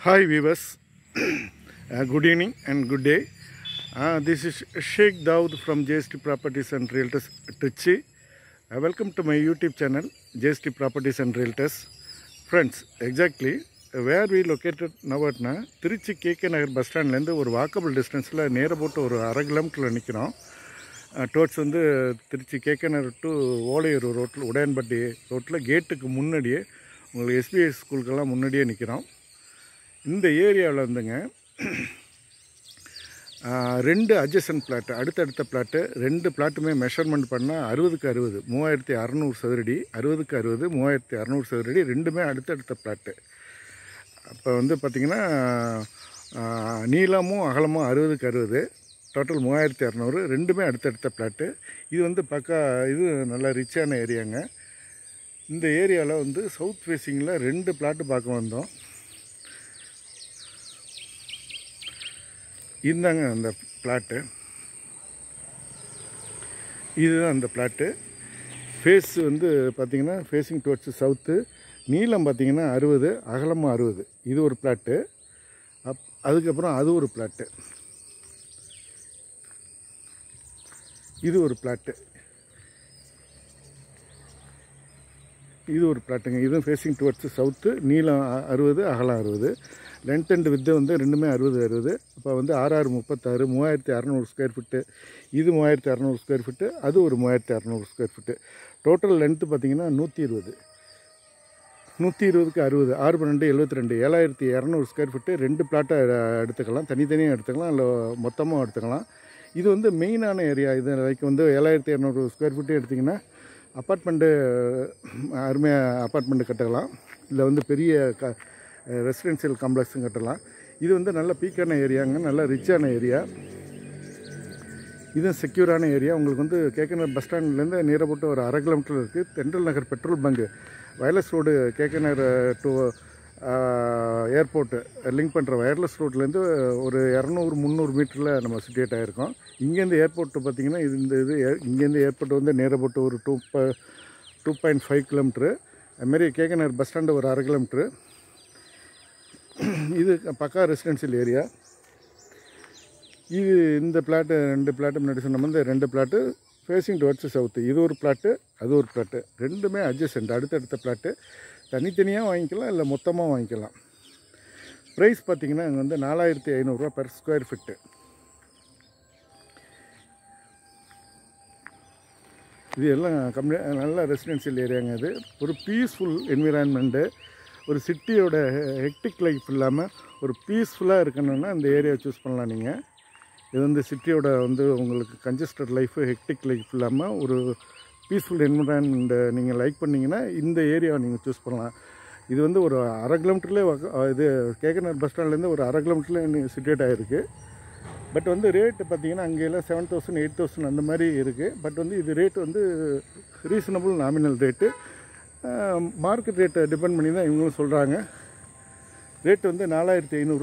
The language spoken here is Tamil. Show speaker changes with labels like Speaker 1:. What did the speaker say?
Speaker 1: Hi viewers, good evening and good day. This is Sheikh Daud from JST Properties and Realtors Trichy. Welcome to my YouTube channel JST Properties and Realtors. Friends, exactly where we located now at Trichy KK Nagar bus stand lende ஒரு walkable distance la நேரா போட்டு ஒரு அரை கிலோமீட்டர்ல நிக்கிறோம். டுவர்ட்ஸ் வந்து திருச்சி கேகே நகர் டு ஓலையூர் ரோட்டில் உடையான்பட்டி ரோட்டில் கேட்டுக்கு முன்னாடியே உங்களுக்கு எஸ்பிஐ ஸ்கூலுக்கெல்லாம் முன்னாடியே நிற்கிறோம். இந்த ஏரியாவில் வந்துங்க ரெண்டு அட்ஜசன்ட் பிளாட்டு, அடுத்தடுத்த பிளாட்டு, ரெண்டு பிளாட்டுமே மெஷர்மெண்ட் பண்ணால் 60க்கு 60, 3600 சதுரடி, 60க்கு 60, 3600 சதுரடி, ரெண்டுமே அடுத்தடுத்த பிளாட்டு. அப்போ வந்து பார்த்திங்கன்னா நீளமும் அகலமும் 60க்கு 60, டோட்டல் 3600, ரெண்டுமே அடுத்தடுத்த பிளாட்டு. இது வந்து பக்கா இது நல்லா ரிச்சான ஏரியாங்க. இந்த ஏரியாவில் வந்து சவுத் ஃபேஸிங்கில் ரெண்டு பிளாட்டு பார்க்க வந்தோம். இதுதாங்க அந்த பிளாட்டு, இதுதான் அந்த பிளாட்டு. ஃபேஸ் வந்து பார்த்திங்கன்னா ஃபேஸிங் டுவர்ட்ஸ் சவுத்து, நீளம் பார்த்திங்கன்னா 60, அகலமும் 60. இது ஒரு பிளாட்டு. அதுக்கப்புறம் அது ஒரு பிளாட்டு, இது ஒரு பிளாட்டு, இது ஒரு பிளாட்டுங்க. இதுவும் ஃபேஸிங் டுவர்ட்ஸ் சவுத்து, நீளம் 60, அகலம் 60, லென்த் அண்ட் வித்து வந்து ரெண்டுமே 60 60. அப்போ வந்து 6636, 3600 ஸ்கொயர் ஃபீட்டு. இது 3600 ஸ்கொயர் ஃபீட்டு, அது ஒரு 3600 ஸ்கொயர் ஃபீட்டு. டோட்டல் லென்த்து பார்த்திங்கன்னா 120, 120க்கு 60, 6 12 72, 7200 ஸ்கொயர் ஃபீட்டு. ரெண்டு பிளாட்டை எடுத்துக்கலாம், தனித்தனியாக எடுத்துக்கலாம், இல்லை மொத்தமாக எடுத்துக்கலாம். இது வந்து மெயினான ஏரியா. இது லைக் வந்து 7200 ஸ்கொயர் ஃபீட்டு எடுத்திங்கன்னா அப்பார்ட்மெண்ட்டு, அருமையாக அப்பார்ட்மெண்ட்டு கட்டலாம், இல்லை வந்து பெரிய ரெசிடென்ஷியல் காம்ப்ளெக்ஸும் கட்டலாம். இது வந்து நல்ல பீக்கான ஏரியாங்க, நல்ல ரிச்சான ஏரியா. இதுவும் செக்யூரான ஏரியா. உங்களுக்கு வந்து கேகே நகர் பஸ் ஸ்டாண்ட்லேருந்து நேராக போட்டு ஒரு அரை கிலோமீட்டர் இருக்குது. Thendral Nagar petrol bunk, wireless road, KK Nagar to airport link பண்ணுற வயர்லெஸ் ரோட்லேருந்து ஒரு 200-300 மீட்டரில் நம்ம சிட்டியேட் ஆகிருக்கோம். இங்கேருந்து ஏர்போர்ட்டு பார்த்திங்கன்னா இங்கேருந்து ஏர்போர்ட் வந்து நேராக போட்டு ஒரு 2.5 கிலோமீட்ரு. அதுமாரி கேகே நகர் பஸ் ஸ்டாண்டு ஒரு அரை கிலோமீட்ரு. இது பக்கா ரெசிடென்ஷியல் ஏரியா. இது இந்த பிளாட்டு, ரெண்டு பிளாட்டு முன்னாடி சொன்ன வந்து ரெண்டு பிளாட்டு ஃபேஸிங் டுவர்ட்ஸ் சவுத்து. இது ஒரு பிளாட்டு, அது ஒரு பிளாட்டு, ரெண்டுமே அட்ஜசன்ட், அடுத்தடுத்த பிளாட்டு. தனித்தனியாக வாங்கிக்கலாம், இல்லை மொத்தமாக வாங்கிக்கலாம். ப்ரைஸ் பார்த்திங்கன்னா இங்கே வந்து 4500 பெர் ஸ்கொயர் ஃபீட்டு. இது எல்லாம் நல்ல ரெசிடென்ஷியல் ஏரியாங்க. இது ஒரு பீஸ்ஃபுல் என்விரான்மெண்ட்டு, ஒரு சிட்டியோட ஹெக்டிக் லைஃப் இல்லாமல் ஒரு பீஸ்ஃபுல்லாக இருக்கணும்னா இந்த ஏரியாவை சூஸ் பண்ணலாம் நீங்கள். இது வந்து சிட்டியோட வந்து உங்களுக்கு கன்ஜஸ்டட் லைஃபு, ஹெக்டிக் லைஃப் இல்லாமல் ஒரு பீஸ்ஃபுல் என்விரான்மெண்ட்டை நீங்கள் லைக் பண்ணிங்கன்னா இந்த ஏரியாவை நீங்கள் சூஸ் பண்ணலாம். இது வந்து ஒரு அரை கிலோமீட்டர்லேயே இது கேகே நகர் பஸ் ஸ்டாண்ட்லேருந்து ஒரு அரை கிலோமீட்டர்லேயே சிட்டியேட் ஆகிருக்கு. பட் வந்து ரேட்டு பார்த்திங்கன்னா அங்கெல்லாம் 7000 8000 அந்த மாதிரி இருக்குது. பட் வந்து இது ரேட்டு வந்து ரீசனபிள் நாமினல் ரேட்டு. மார்க்கெட் ரேட்டை டிபெண்ட் பண்ணி தான் இவங்களும் சொல்கிறாங்க. ரேட்டு வந்து 4500.